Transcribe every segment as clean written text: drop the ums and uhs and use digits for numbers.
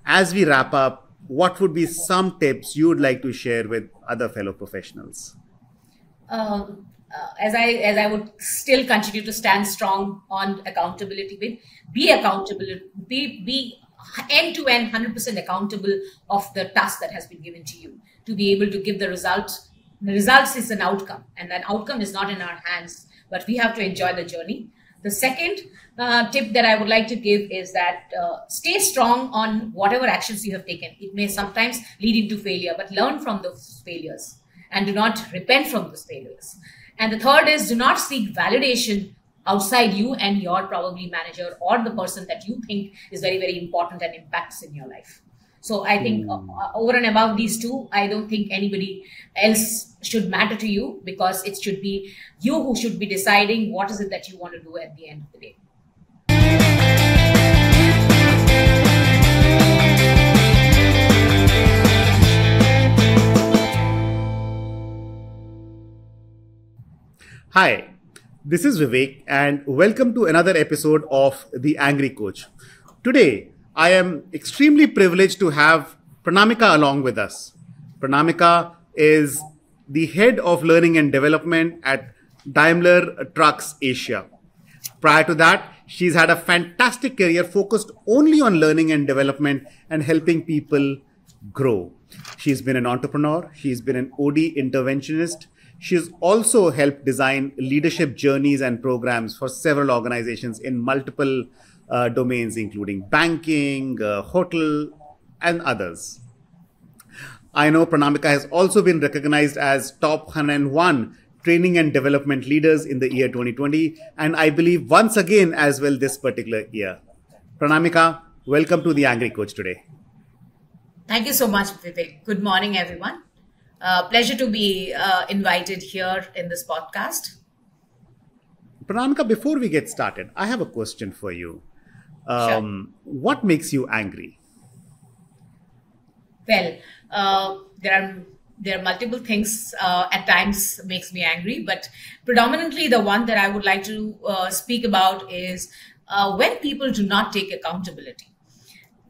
As we wrap up, what would be some tips you would like to share with other fellow professionals? As I would still continue to stand strong on accountability, be accountable, be end to end 100% accountable of the task that has been given to you to be able to give the result. The results is an outcome, and that outcome is not in our hands, but we have to enjoy the journey. The second tip that I would like to give is that stay strong on whatever actions you have taken. It may sometimes lead into failure, but learn from those failures and do not repent from those failures. And the third is do not seek validation outside you and your probably manager or the person that you think is very, very important and impacts in your life. So I think over and above these two, I don't think anybody else should matter to you, because it should be you who should be deciding what is it that you want to do at the end of the day. Hi, this is Vivek, and welcome to another episode of The Angry Coach. Today, I am extremely privileged to have Pranamika along with us. Pranamika is the head of learning and development at Daimler Trucks Asia. Prior to that, she's had a fantastic career focused only on learning and development and helping people grow. She's been an entrepreneur, she's been an OD interventionist. She's also helped design leadership journeys and programs for several organizations in multiple domains, including banking, hotel, and others. I know Pranamika has also been recognized as top 101 training and development leaders in the year 2020, and I believe once again as well this particular year. Pranamika, welcome to the Angry Coach today. Thank you so much, Vivek. Good morning, everyone. Pleasure to be invited here in this podcast. Pranamika, before we get started, I have a question for you. Sure. What makes you angry? Well, there are multiple things at times makes me angry, but predominantly the one that I would like to speak about is when people do not take accountability.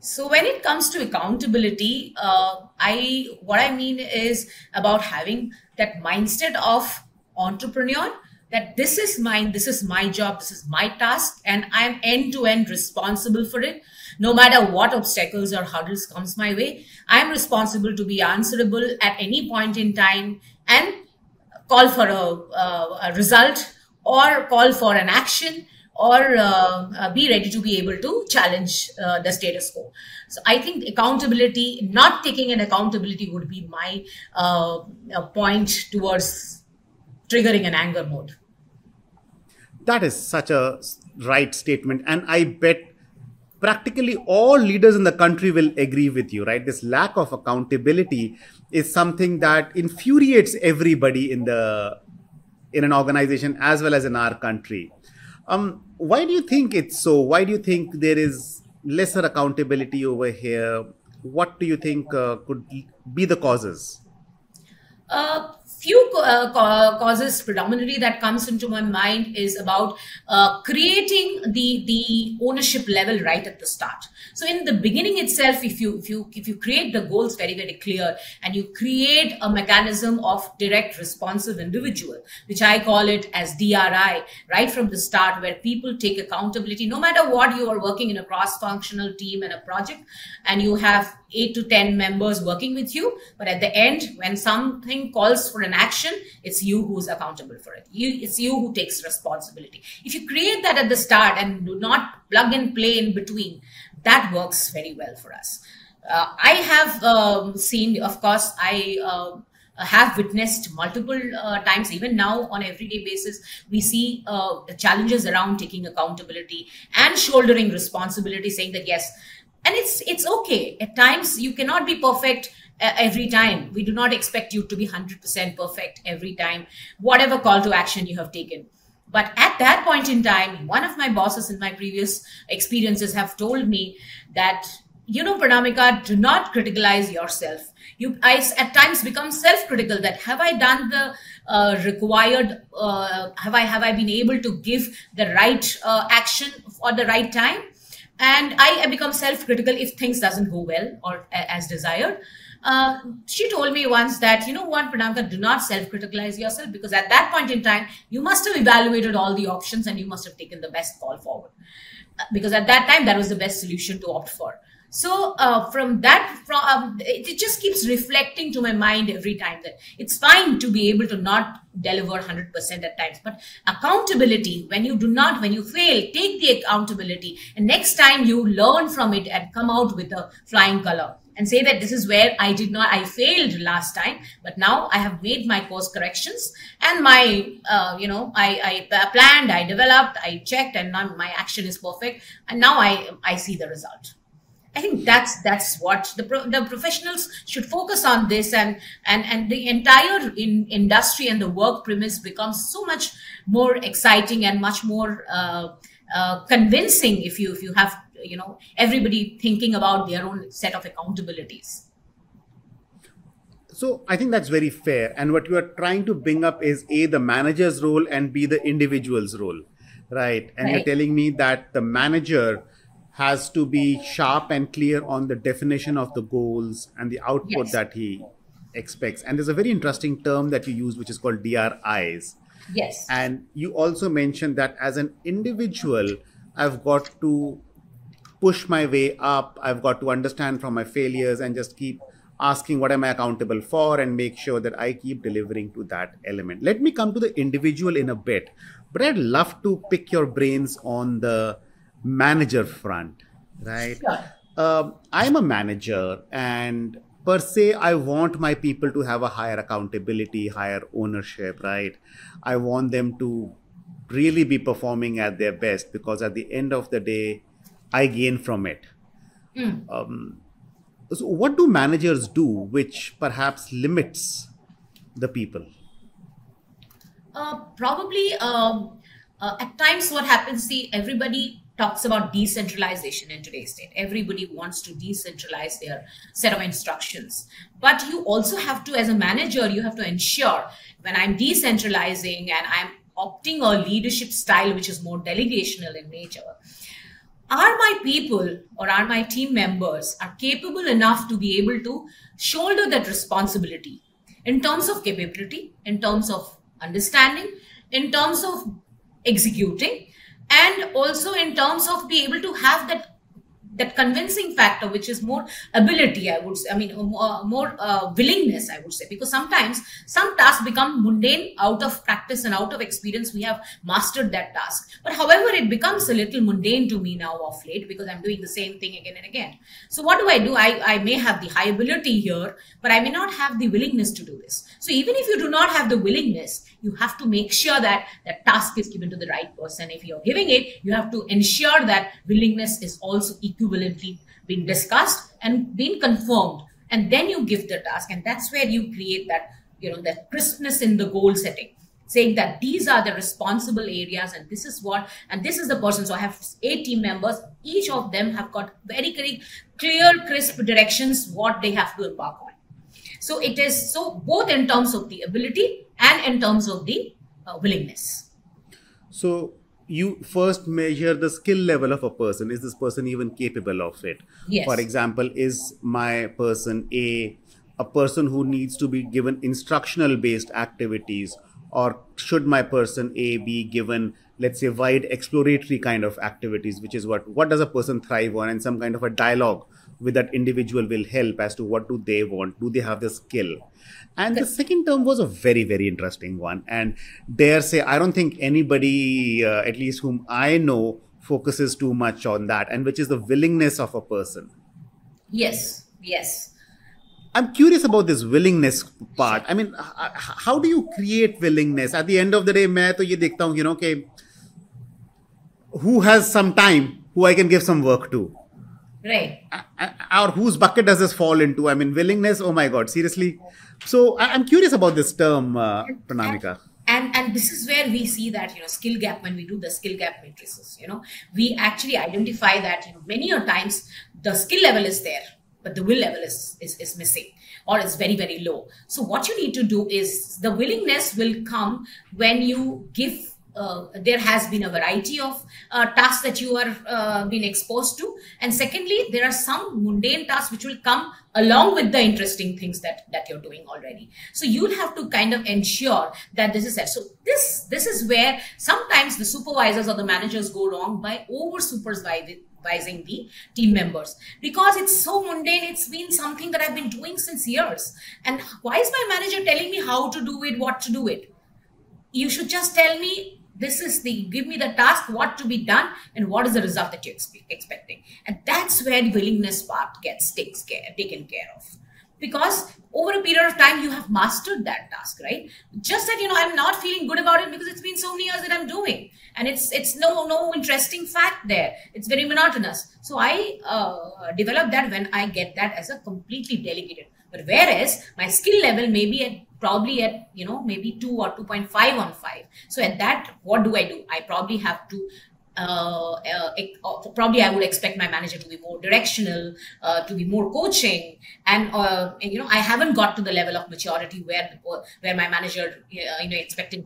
So when it comes to accountability, what I mean is about having that mindset of entrepreneur, that this is mine, this is my job, this is my task, and I'm end to end responsible for it. No matter what obstacles or hurdles comes my way, I'm responsible to be answerable at any point in time and call for a result or call for an action or be ready to be able to challenge the status quo. So I think accountability, not taking an accountability would be my point towards triggering an anger mode. That is such a right statement. And I bet practically all leaders in the country will agree with you, right? This lack of accountability is something that infuriates everybody in an organization as well as in our country. Why do you think it's so? Why do you think there is lesser accountability over here? What do you think could be the causes? Few causes predominantly that comes into my mind is about creating the ownership level right at the start. So in the beginning itself, if you create the goals very, very clear and you create a mechanism of direct responsive individual, which I call it as DRI, right from the start, where people take accountability, no matter what, you are working in a cross-functional team and a project, and you have 8 to 10 members working with you. But at the end, when something calls for an action, it's you who's accountable for it. It's you who takes responsibility. If you create that at the start and do not plug and play in between, that works very well for us. I have seen, of course, I have witnessed multiple times, even now on everyday basis, we see challenges around taking accountability and shouldering responsibility, saying that yes, and it's okay. At times, you cannot be perfect every time. We do not expect you to be 100% perfect every time, whatever call to action you have taken. But at that point in time, one of my bosses in my previous experiences have told me that, Pranamika, do not criticize yourself. I at times become self-critical that have I done the required, have I been able to give the right action for the right time? and I become self-critical if things doesn't go well or as desired. She told me once that, you know what, Pranamika, do not self-criticize yourself, because at that point in time, you must have evaluated all the options and you must have taken the best call forward. Because at that time, that was the best solution to opt for. So it just keeps reflecting to my mind every time that it's fine to be able to not deliver 100% at times, but accountability, when you fail, take the accountability, and next time you learn from it and come out with a flying color and say that this is where I failed last time, but now I have made my course corrections, and I planned, I developed, I checked, and now my action is perfect, and now I see the result. I think that's what the professionals should focus on this, and the entire industry and the work premise becomes so much more exciting and much more convincing if you have everybody thinking about their own set of accountabilities. So I think that's very fair. And what you are trying to bring up is A, the manager's role, and B, the individual's role, right? And Right. you're telling me that the manager has to be sharp and clear on the definition of the goals and the output Yes. that he expects. And there's a very interesting term that you use, which is called DRIs. Yes. And you also mentioned that as an individual, I've got to push my way up. I've got to understand from my failures and just keep asking what am I accountable for, and make sure that I keep delivering to that element. Let me come to the individual in a bit, but I'd love to pick your brains on the manager front, right? Sure. I'm a manager, and per se, I want my people to have a higher accountability, higher ownership, right? I want them to really be performing at their best, because at the end of the day, I gain from it. So what do managers do which perhaps limits the people? Probably at times what happens, see, everybody talks about decentralization in today's state. Everybody wants to decentralize their set of instructions. But you also have to, as a manager, you have to ensure when I'm decentralizing and I'm opting a leadership style which is more delegational in nature, are my people or are my team members are capable enough to be able to shoulder that responsibility in terms of capability, in terms of understanding, in terms of executing, and also in terms of be able to have that convincing factor, which is more ability, I would say, more willingness, I would say, because sometimes some tasks become mundane out of practice and out of experience. We have mastered that task, but however, it becomes a little mundane to me now of late, because I'm doing the same thing again and again. So what do? I may have the high ability here, but I may not have the willingness to do this. So even if you do not have the willingness, you have to make sure that that task is given to the right person. If you're giving it, you have to ensure that willingness is also equivalently being discussed and being confirmed, and then you give the task. And that's where you create that that crispness in the goal setting, saying that these are the responsible areas, and this is what, and this is the person. So I have 8 team members, each of them have got very clear, crisp directions what they have to embark on. So it is so both in terms of the ability and in terms of the willingness. So you first measure the skill level of a person. Is this person even capable of it? Yes. For example, is my person a person who needs to be given instructional based activities, or should my person A be given, let's say, wide exploratory kind of activities, which is what does a person thrive on, and some kind of a dialogue with that individual will help as to what do they want, do they have the skill. And the second term was a very, very interesting one, and dare say I don't think anybody, at least whom I know, focuses too much on that, and which is the willingness of a person. Yes. I'm curious about this willingness part. I mean, how do you create willingness? At the end of the day, मैं तो ये देखता हूँ, कि who has some time, who I can give some work to. Right. Or whose bucket does this fall into? I mean, willingness, oh my God, seriously. So I'm curious about this term, Pranamika. And this is where we see that, skill gap. When we do the skill gap matrices, we actually identify that, many a times the skill level is there, but the will level is missing, or is very, very low. So what you need to do is, the willingness will come when you give there has been a variety of tasks that you are been exposed to, and secondly, there are some mundane tasks which will come along with the interesting things that you're doing already. So you'll have to kind of ensure that this is set. So this is where sometimes the supervisors or the managers go wrong by over supervising the team members, because it's so mundane. It's been something that I've been doing since years, and why is my manager telling me how to do it, what to do it? You should just tell me, give me the task, what to be done, and what is the result that you're expecting. And that's where the willingness part taken care of. Because over a period of time, you have mastered that task, right? Just that, I'm not feeling good about it because it's been so many years that I'm doing. And it's no interesting fact there. It's very monotonous. So I develop that when I get that as a completely delegated. But whereas my skill level may be probably at maybe 2 or 2.5 on 5. So at that, what do? I probably have to probably I would expect my manager to be more directional, to be more coaching, and I haven't got to the level of maturity where my manager expected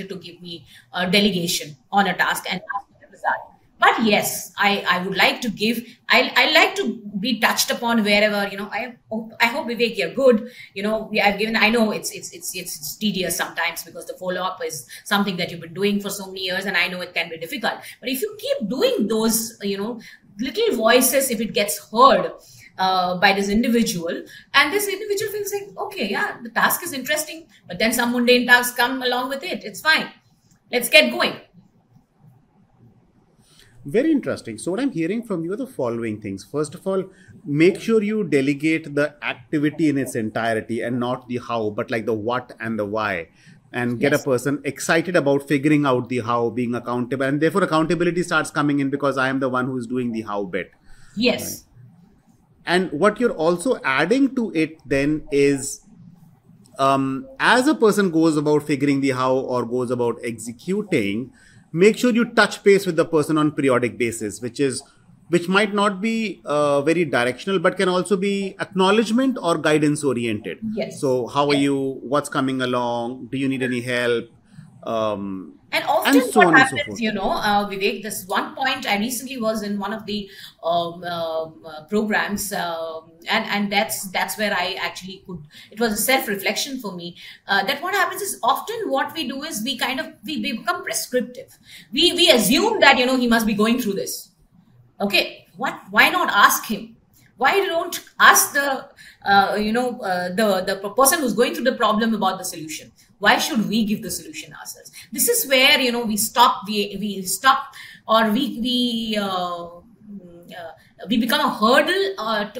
to give me a delegation on a task and ask for the result. But yes, I would like to give. I like to be touched upon wherever I hope, Vivek, you're good. I've given. I know it's tedious sometimes because the follow up is something that you've been doing for so many years, and I know it can be difficult. But if you keep doing those, little voices, if it gets heard by this individual, and this individual feels like, okay, yeah, the task is interesting, but then some mundane tasks come along with it. It's fine. Let's get going. Very interesting. So what I'm hearing from you are the following things. First of all, make sure you delegate the activity in its entirety and not the how, but like the what and the why, and get a person excited about figuring out the how, being accountable. And therefore accountability starts coming in because I am the one who is doing the how bit. Yes. Right? And what you're also adding to it then is, as a person goes about figuring the how or goes about executing, make sure you touch base with the person on periodic basis, which might not be very directional, but can also be acknowledgement or guidance oriented. Yes. So how are you? What's coming along? Do you need any help? And often and so what on happens, and so Vivek, this one point, I recently was in one of the programs, and that's where I actually it was a self-reflection for me, that what happens is often what we do is we become prescriptive. We assume that, he must be going through this. Okay, why not ask him? Why don't ask the person who's going through the problem about the solution? Why should we give the solution ourselves? This is where we stop, or we become a hurdle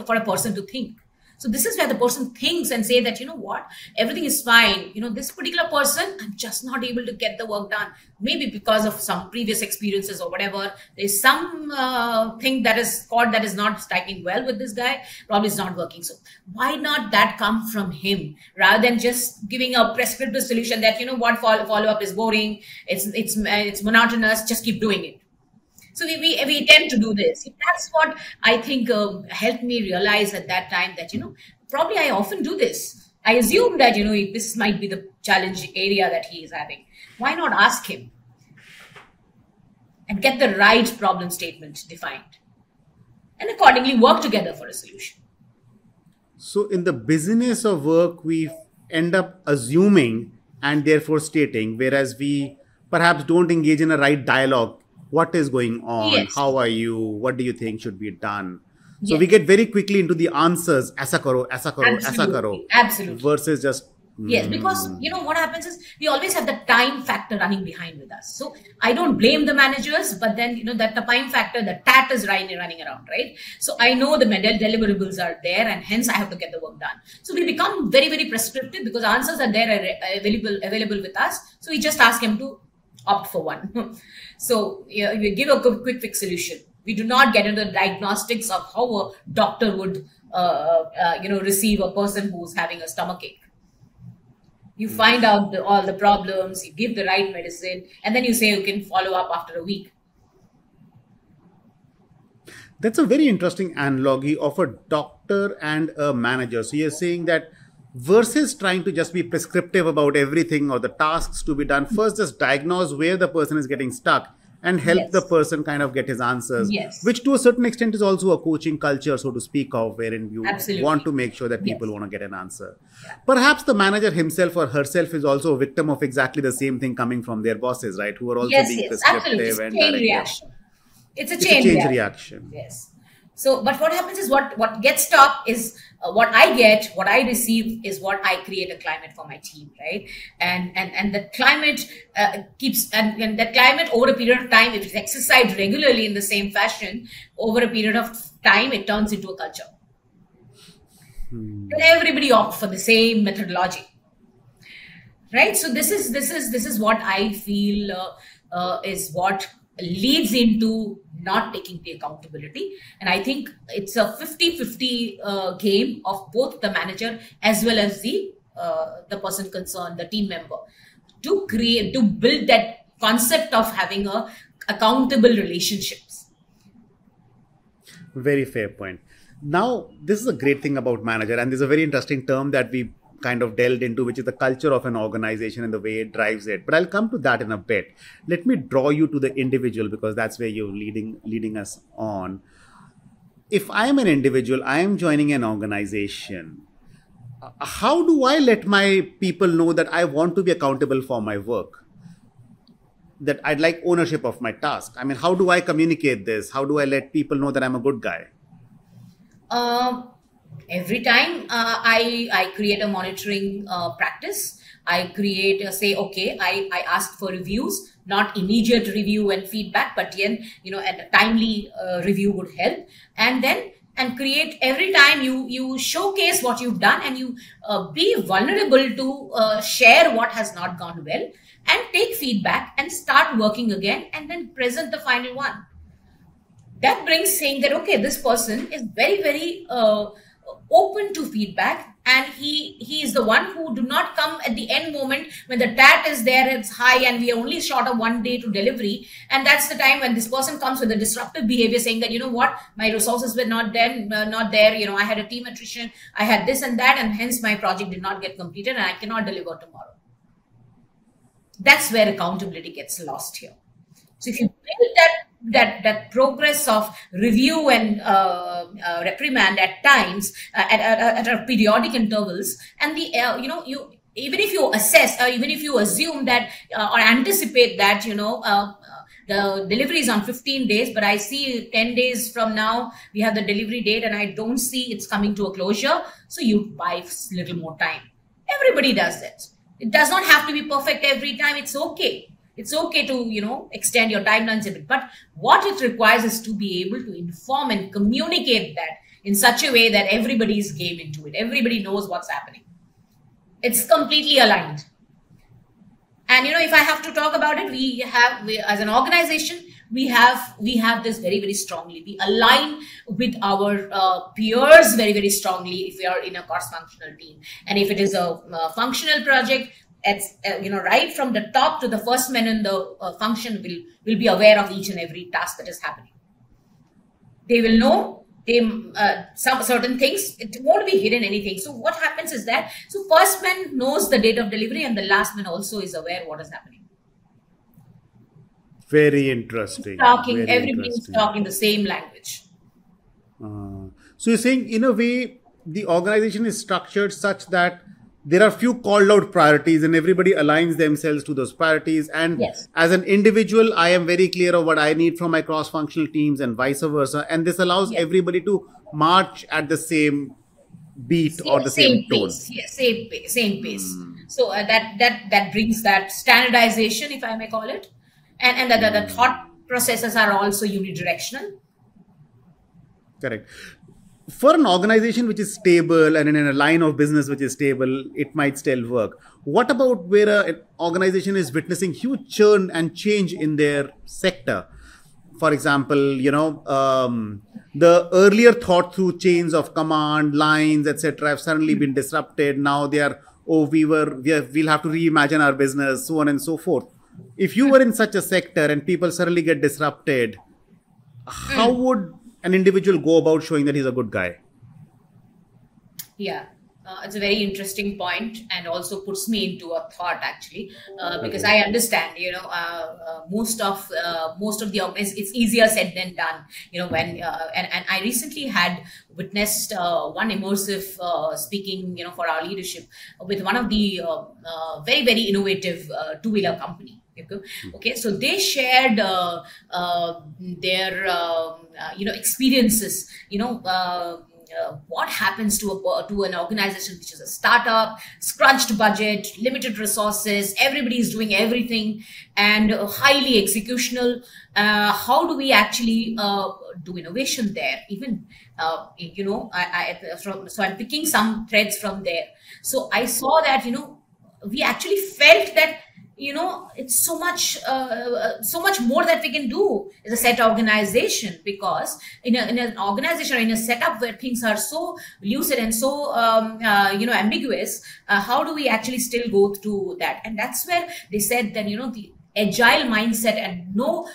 for a person to think. So this is where the person thinks and say that, what, everything is fine. This particular person, I'm just not able to get the work done. Maybe because of some previous experiences or whatever. There's some thing that is not striking well with this guy. Probably it's not working. So why not that come from him rather than just giving a prescriptive solution that, what, follow up is boring. It's monotonous. Just keep doing it. So we tend to do this. That's what I think helped me realize at that time that, probably I often do this. I assume that, this might be the challenge area that he is having. Why not ask him and get the right problem statement defined and accordingly work together for a solution? So in the business of work, we end up assuming and therefore stating, whereas we perhaps don't engage in a right dialogue. What is going on? Yes. How are you? What do you think should be done? So Yes. we get very quickly into the answers, aisa karo, aisa karo, Absolutely. versus just Yes, because what happens is we always have the time factor running behind with us. So I don't blame the managers, but then that the time factor, the tat is running around, right? So I know the deliverables are there, and hence I have to get the work done. So we become very, very prescriptive because answers are there, available with us. So we just ask him to opt for one. So we give a quick fix solution. We do not get into the diagnostics of how a doctor would receive a person who's having a stomachache. You find out all the problems, you give the right medicine, and then you say you can follow up after a week. That's a very interesting analogy of a doctor and a manager. So you're saying that versus trying to just be prescriptive about everything or the tasks to be done. First, just diagnose where the person is getting stuck and help the Yes. person kind of get his answers, Yes. which to a certain extent is also a coaching culture, so to speak of, wherein you want Absolutely. to make sure that people Yes. want to get an answer. Yeah. Perhaps the manager himself or herself is also a victim of exactly the same thing coming from their bosses, right? Who are also Yes, being yes, absolutely. prescriptive It's a and chain directive. reaction. It's a It's a chain change reaction. reaction. Yes. So, but what happens is what gets stopped is what I get, what I receive is what I create a climate for my team, right? And the climate keeps and that climate over a period of time, if it's exercised regularly in the same fashion, over a period of time, it turns into a culture. Then everybody opts for the same methodology, right? So this is what I feel is what leads into not taking the accountability. And I think it's a 50-50 game of both the manager as well as the person concerned, the team member, to build that concept of having a accountable relationships. Very fair point. Now, this is a great thing about manager, and there's a very interesting term that we kind of delved into, which is the culture of an organization and the way it drives it. But I'll come to that in a bit. Let me draw you to the individual, because that's where you're leading us on. If I am an individual, I am joining an organization. How do I let my people know that I want to be accountable for my work? That I'd like ownership of my task? I mean, how do I communicate this? How do I let people know that I'm a good guy? Every time I create a monitoring practice, I create say, okay, I ask for reviews, not immediate review and feedback, but then at a timely review would help. And create every time you showcase what you've done, and you be vulnerable to share what has not gone well, and take feedback and start working again, and then present the final one. That brings saying that, okay, this person is very, very open to feedback, and he is the one who do not come at the end moment when the tat is there, it's high, and we are only short of 1 day to delivery. And that's the time when this person comes with a disruptive behavior, saying that, what, my resources were not there, I had a team attrition, I had this and that, and hence my project did not get completed, and I cannot deliver tomorrow. That's where accountability gets lost here. So if you build that progress of review and reprimand at times, at a periodic intervals, and you, even if you assess, or even if you assume that or anticipate that the delivery is on 15 days, but I see 10 days from now we have the delivery date, and I don't see it's coming to a closure, so you buy a little more time. Everybody does that. It does not have to be perfect every time. It's okay. It's okay to, extend your timelines a bit. But what it requires is to be able to inform and communicate that in such a way that everybody is game into it. Everybody knows what's happening. It's completely aligned. And, if I have to talk about it, we as an organization, we have this very, very strongly. We align with our peers very, very strongly if we are in a cross-functional team. And if it is a functional project, it's, right from the top to the first man in the function will be aware of each and every task that is happening. They will know some certain things. It won't be hidden anything. So what happens is that, first man knows the date of delivery, and the last man also is aware what is happening. Very interesting. Everybody is talking the same language. So you're saying, in a way, the organization is structured such that there are few called out priorities, and everybody aligns themselves to those priorities. And yes, as an individual, I am very clear of what I need from my cross-functional teams, and vice versa. And this allows everybody to march at the same beat or the same tone. Yes, same pace. So that brings that standardization, if I may call it, and the thought processes are also unidirectional. Correct. For an organization which is stable and in a line of business which is stable, it might still work. What about where an organization is witnessing huge churn and change in their sector? For example, the earlier thought through chains of command, lines, etc. have suddenly been disrupted. Now they are, we'll have to reimagine our business, so on and so forth. If you were in such a sector and people suddenly get disrupted, how would an individual go about showing that he's a good guy? Yeah. It's a very interesting point, and also puts me into a thought actually, because I understand, most of the it's easier said than done. When and I recently had witnessed one immersive speaking, for our leadership with one of the very very innovative two-wheeler company. Okay, so they shared their experiences. What happens to an organization which is a startup, scrunched budget, limited resources, everybody is doing everything, and highly executional. How do we actually do innovation there? Even so I'm picking some threads from there. So I saw that we actually felt that it's so much more that we can do as a set organization, because in an organization or in a setup where things are so lucid and so ambiguous, how do we actually still go through that? And that's where they said that the agile mindset and no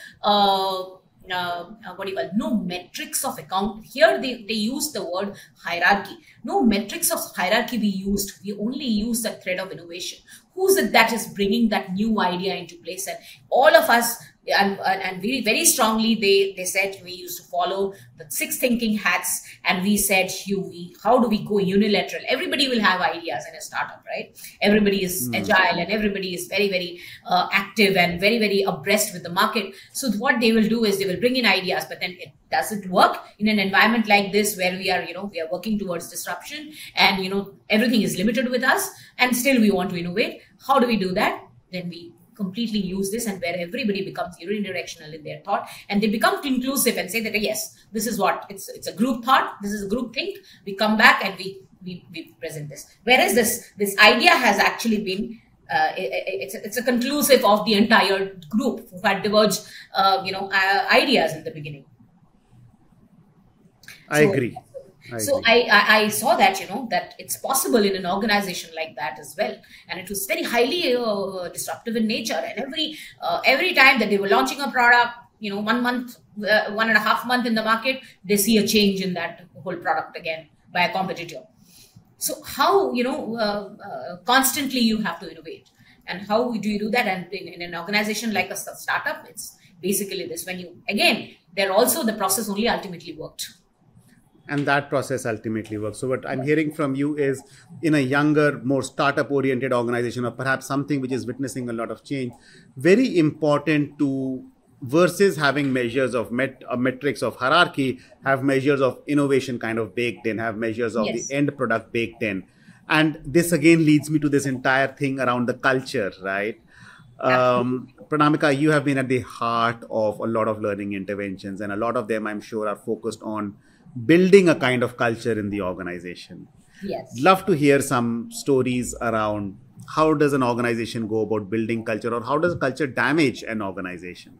what do you call, no metrics of account. Here they use the word hierarchy. No metrics of hierarchy we only use the thread of innovation. Who's it that is bringing that new idea into place? And all of us, and very very strongly, they said we used to follow the six thinking hats, and we said how do we go unilateral? Everybody will have ideas in a startup, right? Everybody is agile, and everybody is very very active and very very abreast with the market. So what they will do is they will bring in ideas, but then it doesn't work in an environment like this, where we are working towards disruption, and everything is limited with us, and still we want to innovate. How do we do that? Then we completely use this, and where everybody becomes unidirectional in their thought, and they become inclusive and say that yes, this is what it's a group thought, this is a group think. We come back and we present this. Whereas this idea has actually been it's a conclusive of the entire group who had diverged ideas in the beginning. I agree. So I saw that that it's possible in an organization like that as well, and it was very highly disruptive in nature. And every time that they were launching a product, 1 month, 1.5 month in the market, they see a change in that whole product again by a competitor. So how constantly you have to innovate, and how do you do that? And in an organization like a startup, it's basically this: they're also the process only ultimately worked. And that process ultimately works. So what I'm hearing from you is, in a younger, more startup oriented organization, or perhaps something which is witnessing a lot of change, very important to, versus having measures of metrics of hierarchy, have measures of innovation kind of baked in, have measures of the end product baked in. And this again leads me to this entire thing around the culture, right? Pranamika, you have been at the heart of a lot of learning interventions, and a lot of them, I'm sure, are focused on building a kind of culture in the organization. Yes. Love to hear some stories around how does an organization go about building culture, or how does culture damage an organization?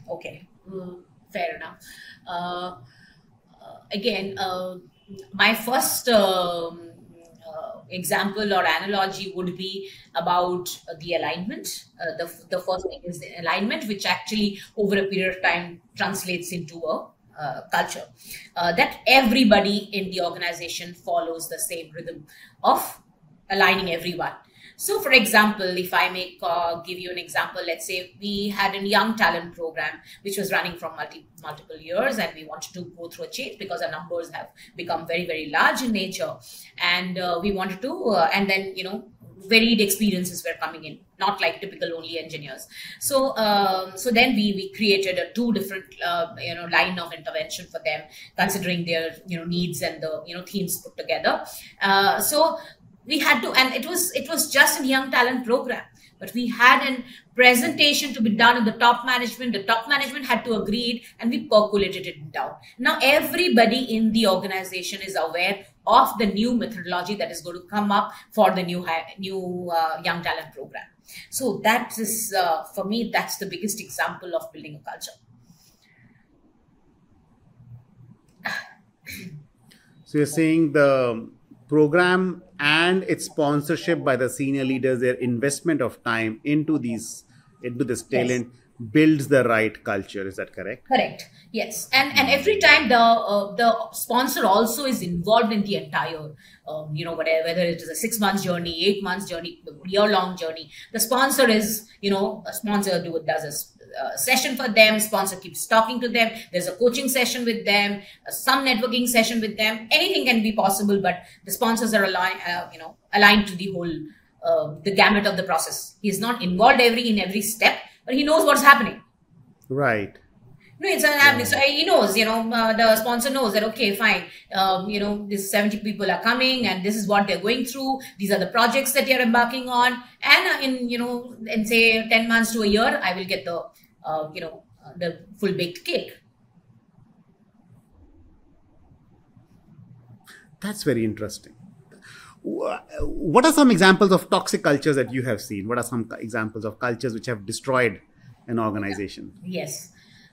Okay, fair enough. My first example or analogy would be about the alignment. The first thing is the alignment, which actually over a period of time translates into a culture, that everybody in the organization follows the same rhythm of aligning everyone. So, for example, if I may give you an example, let's say we had a young talent program which was running from multiple years, and we wanted to go through a change because our numbers have become very, very large in nature, and we wanted to, and then varied experiences were coming in, not like typical only engineers. So then we created a two different line of intervention for them, considering their needs and the themes put together. So we had to, and it was just a young talent program, but we had a presentation to be done in the top management. The top management had to agree, and we percolated it down. Now everybody in the organization is aware of the new methodology that is going to come up for the new young talent program. So that is, for me, that's the biggest example of building a culture. So you're saying the program and its sponsorship by the senior leaders, their investment of time into this talent, builds the right culture. Is that correct? Correct. Yes, and every time the sponsor also is involved in the entire, whatever, whether it is a 6 months journey, 8 months journey, year long journey. The sponsor is, a sponsor does a session for them. Sponsor keeps talking to them. There's a coaching session with them, some networking session with them. Anything can be possible, but the sponsors are aligned to the whole the gamut of the process. He's not involved in every step, but he knows what's happening. Right. No, it's not happening. So he knows, the sponsor knows that, okay, fine, these 70 people are coming and this is what they're going through. These are the projects that you're embarking on. And in say 10 months to a year, I will get the full baked cake. That's very interesting. What are some examples of toxic cultures that you have seen? What are some examples of cultures which have destroyed an organization? Yes.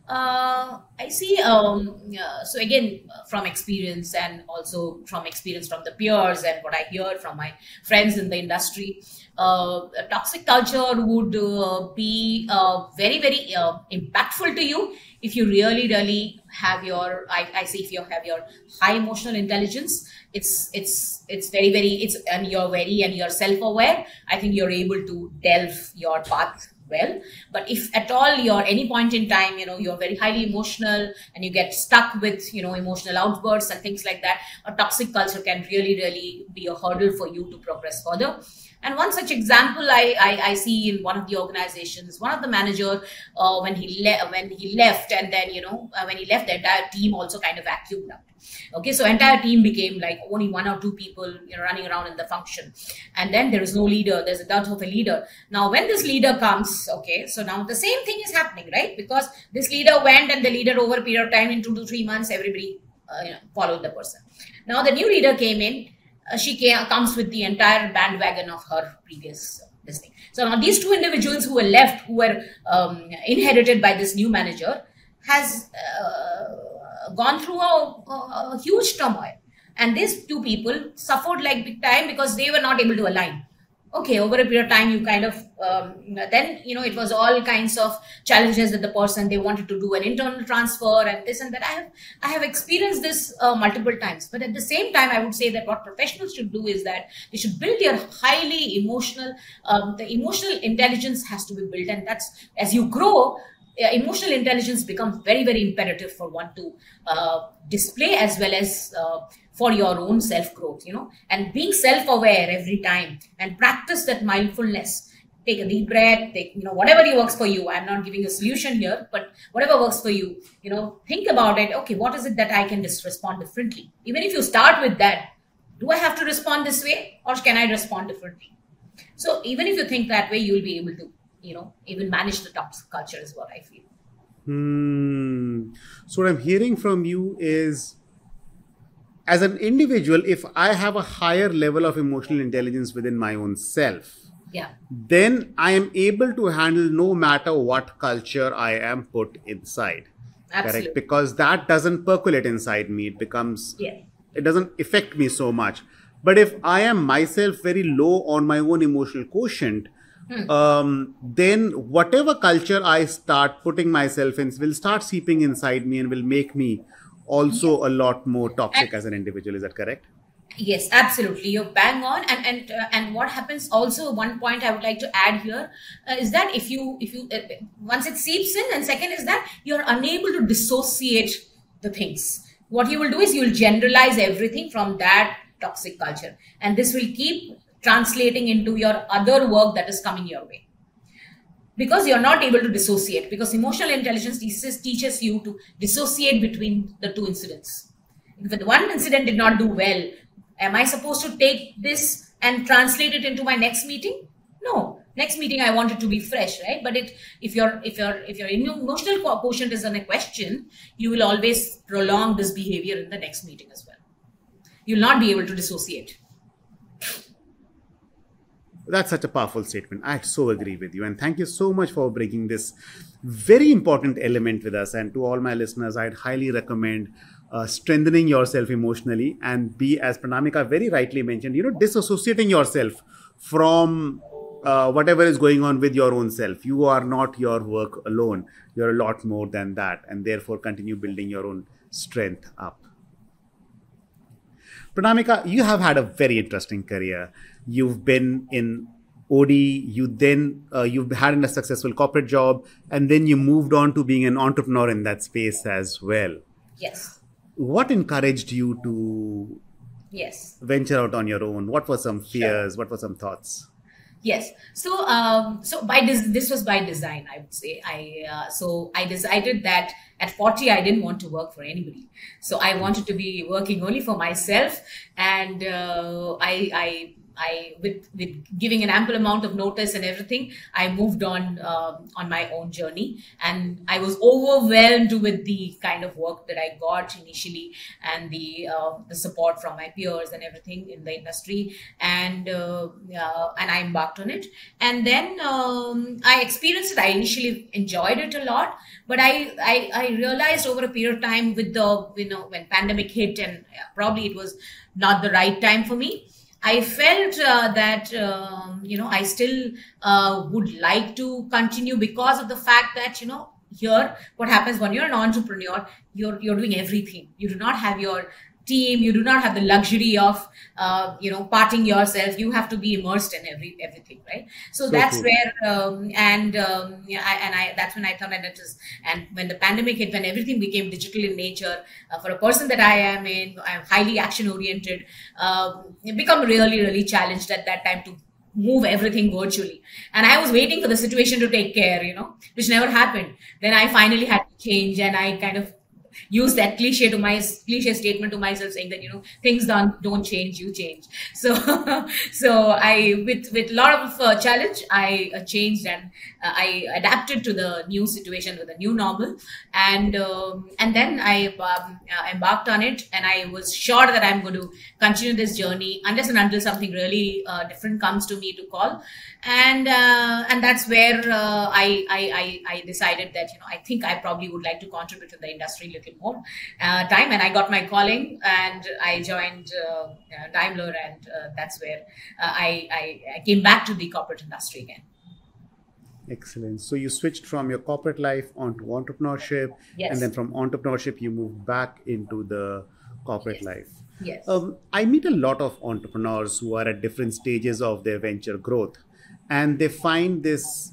I see. So again, from experience and also from experience from the peers and what I hear from my friends in the industry, a toxic culture would be very, very impactful to you if you really, really have I say if you have your high emotional intelligence. It's very, very, and you're self-aware. I think you're able to delve your path well. But if at all you're any point in time, you're very highly emotional and you get stuck with, emotional outbursts and things like that, a toxic culture can really, really be a hurdle for you to progress further. And one such example I see in one of the organizations, one of the manager, when he left, and then, when he left, the entire team also kind of vacuumed up. Okay, so entire team became like only one or two people, running around in the function. And then there is no leader. There's a doubt of a leader. Now, when this leader comes, okay, so now the same thing is happening, right? Because this leader went and the leader over a period of time in 2 to 3 months, everybody, followed the person. Now the new leader came in. Comes with the entire bandwagon of her previous this thing. So now these two individuals who were left, who were inherited by this new manager, has gone through a huge turmoil. And these two people suffered like big time because they were not able to align. Okay, over a period of time, you kind of, then, it was all kinds of challenges that the person, they wanted to do an internal transfer and this and that. I have experienced this multiple times. But at the same time, I would say that what professionals should do is that they should build their highly emotional, the emotional intelligence has to be built. And that's, as you grow, emotional intelligence becomes very, very imperative for one to display as well as for your own self-growth, and being self-aware every time and practice that mindfulness. Take a deep breath, whatever works for you. I'm not giving a solution here, but whatever works for you, think about it. Okay, what is it that I can just respond differently? Even if you start with that, do I have to respond this way or can I respond differently? So even if you think that way, you'll be able to, even manage the toxic culture is what I feel. So what I'm hearing from you is, as an individual, if I have a higher level of emotional intelligence within my own self, then I am able to handle no matter what culture I am put inside. Absolutely. Correct? Because that doesn't percolate inside me. It becomes, it doesn't affect me so much. But if I am myself very low on my own emotional quotient, then whatever culture I start putting myself in will start seeping inside me and will make me also a lot more toxic as an individual. Is that correct? Yes, absolutely. You're bang on. And what happens also, one point I would like to add here is that if you once it seeps in, and second is that you're unable to dissociate the things. What you will do is you'll generalize everything from that toxic culture, and this will keep translating into your other work that is coming your way. Because you're not able to dissociate, because emotional intelligence teaches you to dissociate between the two incidents. If the one incident did not do well, am I supposed to take this and translate it into my next meeting? No. Next meeting, I want it to be fresh, right? But if your emotional quotient is on a question, you will always prolong this behavior in the next meeting as well. You'll not be able to dissociate. That's such a powerful statement. I so agree with you. And thank you so much for bringing this very important element with us. And to all my listeners, I'd highly recommend strengthening yourself emotionally and be, as Pranamika very rightly mentioned, disassociating yourself from whatever is going on with your own self. You are not your work alone. You're a lot more than that, and therefore continue building your own strength up. Pranamika, you have had a very interesting career. You've been in OD, you've had a successful corporate job, and then you moved on to being an entrepreneur in that space as well. Yes. What encouraged you to Yes. venture out on your own? What were some fears? Sure. What were some thoughts? Yes. So this was by design, I would say. I decided that at 40 I didn't want to work for anybody. So I wanted to be working only for myself, and I with giving an ample amount of notice and everything, I moved on my own journey, and I was overwhelmed with the kind of work that I got initially, and the support from my peers and everything in the industry, and I embarked on it, and then I experienced it. I initially enjoyed it a lot, but I realized over a period of time, with the when pandemic hit, and probably it was not the right time for me. I felt that I still would like to continue, because of the fact that here what happens when you're an entrepreneur, you're doing everything. You do not have your team. You do not have the luxury of parting yourself. You have to be immersed in everything, right? So So that's true. where that's when I thought that it is. And when the pandemic hit, when everything became digital in nature, for a person that I'm highly action oriented. It become really challenged at that time to move everything virtually, and I was waiting for the situation to take care, which never happened. Then I finally had to change, and I kind of use that cliche statement to myself, saying that things don't change, you change. So so I, with a lot of challenge, I changed, and I adapted to the new situation, with the new normal, and then I embarked on it, and I was sure that I'm going to continue this journey unless and until something really different comes to me to call. And that's where I decided that I think I probably would like to contribute to the industry a little more time, and I got my calling, and I joined Daimler, and that's where I came back to the corporate industry again. Excellent. So you switched from your corporate life onto entrepreneurship, and then Yes. from entrepreneurship, you moved back into the corporate Yes. life. Yes. I meet a lot of entrepreneurs who are at different stages of their venture growth, and they find this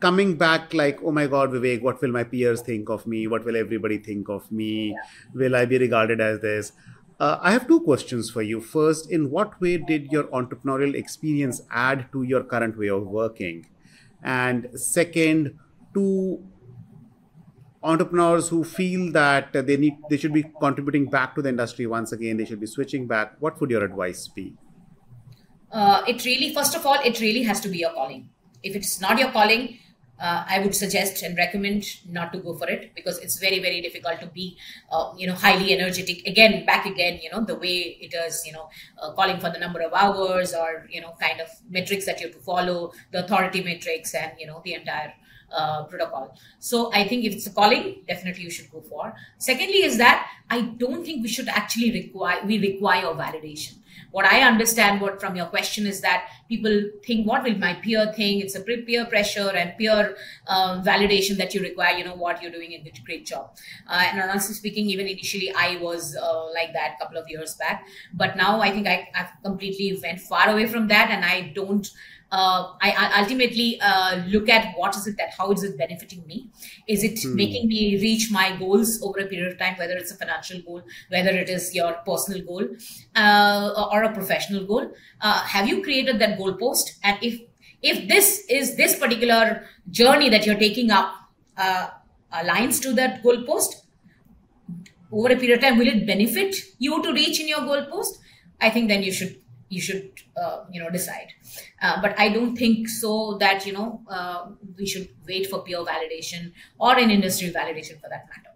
coming back like, oh my God, Vivek, what will my peers think of me? What will everybody think of me? Will I be regarded as this? I have two questions for you. First, in what way did your entrepreneurial experience add to your current way of working? And second, to entrepreneurs who feel that they should be contributing back to the industry once again, they should be switching back, what would your advice be? It really, first of all, it really has to be your calling. If it's not your calling, I would suggest and recommend not to go for it, because it's very difficult to be, highly energetic again, back again, the way it is, calling for the number of hours, or, kind of metrics that you have to follow, the authority metrics, and, the entire protocol. So I think if it's a calling, definitely you should go for. Secondly is that I don't think we should actually require validation. What I understand from your question is that people think, what will my peer think? It's a peer pressure and peer validation that you require, what you're doing a great job. And honestly speaking, even initially I was like that a couple of years back. But now I think I've completely went far away from that, and I don't I ultimately look at how is it benefiting me? Is it making me reach my goals over a period of time, whether it's a financial goal, whether it is your personal goal, or a professional goal? Have you created that goal post? And if this particular journey that you're taking up aligns to that goal post over a period of time, will it benefit you to reach in your goal post? I think then you should decide. But I don't think so that we should wait for peer validation or an industry validation for that matter.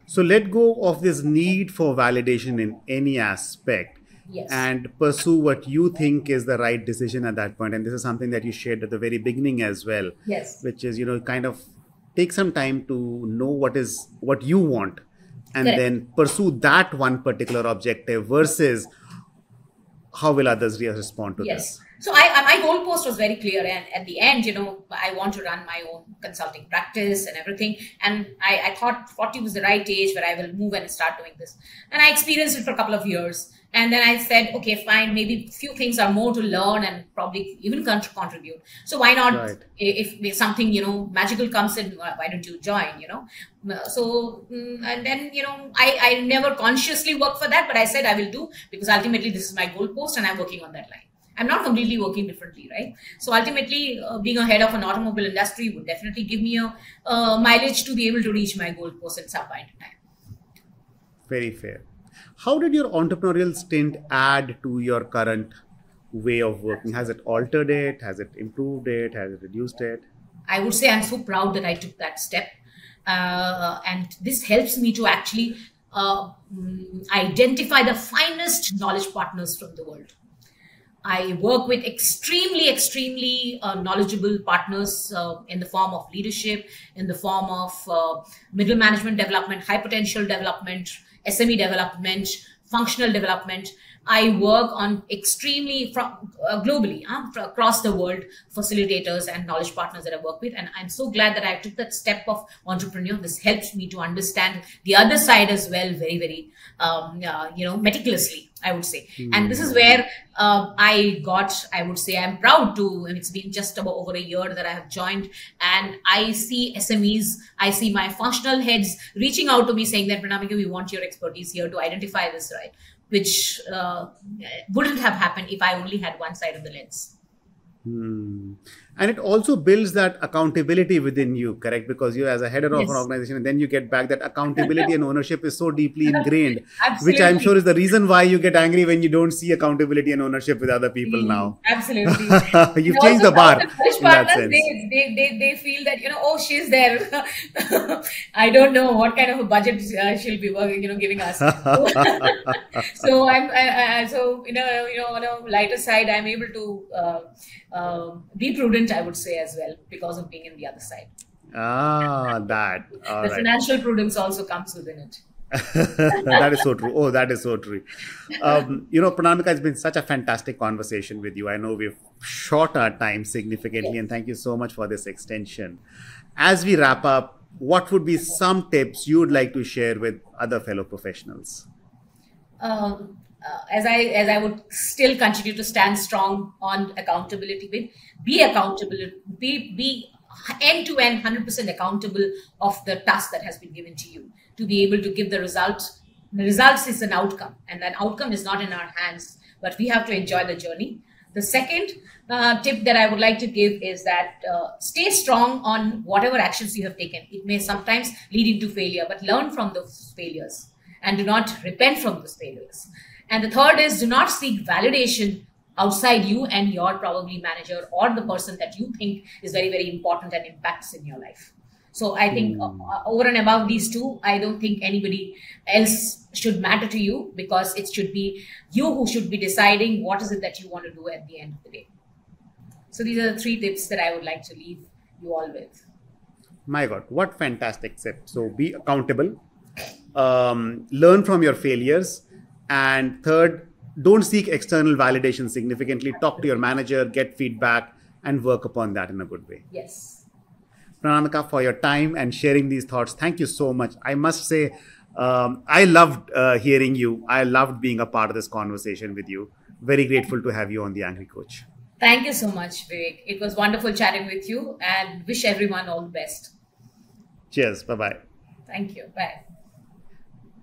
So let go of this need for validation in any aspect Yes. and pursue what you think is the right decision at that point. And this is something that you shared at the very beginning as well, Yes. which is, kind of take some time to know what you want, and Correct. then pursue that one particular objective versus how will others respond to Yes. this. So my goalpost was very clear, and at the end, I want to run my own consulting practice and everything. And I thought 40 was the right age where I will move and start doing this. And I experienced it for a couple of years, and then I said, okay, fine, maybe a few things are more to learn and probably even contribute. So why not? Right. If something magical comes in, why don't you join? So and then I never consciously worked for that, but I said I will do, because ultimately this is my goalpost, and I'm working on that line. I'm not completely working differently, right? So ultimately, being a head of an automobile industry would definitely give me a mileage to be able to reach my goalpost at some point in time. Very fair. How did your entrepreneurial stint add to your current way of working? Has it altered it? Has it improved it? Has it reduced it? I would say I'm so proud that I took that step. And this helps me to actually identify the finest knowledge partners from the world. I work with extremely knowledgeable partners in the form of leadership, in the form of middle management development, high potential development, SME development, functional development. I work on extremely globally across the world, facilitators and knowledge partners that I work with. And I'm so glad that I took that step of entrepreneur. This helps me to understand the other side as well, very meticulously, I would say. And this is where I would say I'm proud to, and it's been just about over a year that I have joined, and I see SMEs, I see my functional heads reaching out to me saying that, Pranamika, we want your expertise here to identify this, right? Which wouldn't have happened if I only had one side of the lens. And it also builds that accountability within you, correct? Because you, as a head of an organization, and then you get back that accountability and ownership is so deeply ingrained, which I'm sure is the reason why you get angry when you don't see accountability and ownership with other people now. Absolutely. You've changed the bar in that sense. They feel that, oh, she's there. I don't know what kind of a budget she'll be working, giving us. So on a lighter side, I'm able to be prudent, I would say, as well, because of being in the other side. The financial prudence also comes within it. That is so true. Oh, that is so true. Pranamika, it's been such a fantastic conversation with you. I know we've short our time significantly, and thank you so much for this extension. As we wrap up, what would be some tips you would like to share with other fellow professionals? As I would still continue to stand strong on accountability, be accountable, be end-to-end 100% accountable of the task that has been given to you, to be able to give the results. The results is an outcome, and that outcome is not in our hands, but we have to enjoy the journey. The second tip that I would like to give is that stay strong on whatever actions you have taken. It may sometimes lead into failure, but learn from those failures and do not repent from those failures. And the third is, do not seek validation outside you and your probably manager or the person that you think is very important and impacts in your life. So I think over and above these two, I don't think anybody else should matter to you, because it should be you who should be deciding what is it that you want to do at the end of the day. So these are the 3 tips that I would like to leave you all with. My God, what fantastic tip. So be accountable, learn from your failures, and third, don't seek external validation significantly. Talk to your manager, get feedback, and work upon that in a good way. Yes. Pranamika, for your time and sharing these thoughts. Thank you so much. I must say, I loved hearing you. I loved being a part of this conversation with you. Very grateful to have you on the Angry Coach. Thank you so much, Vivek. It was wonderful chatting with you, and wish everyone all the best. Cheers. Bye-bye. Thank you. Bye.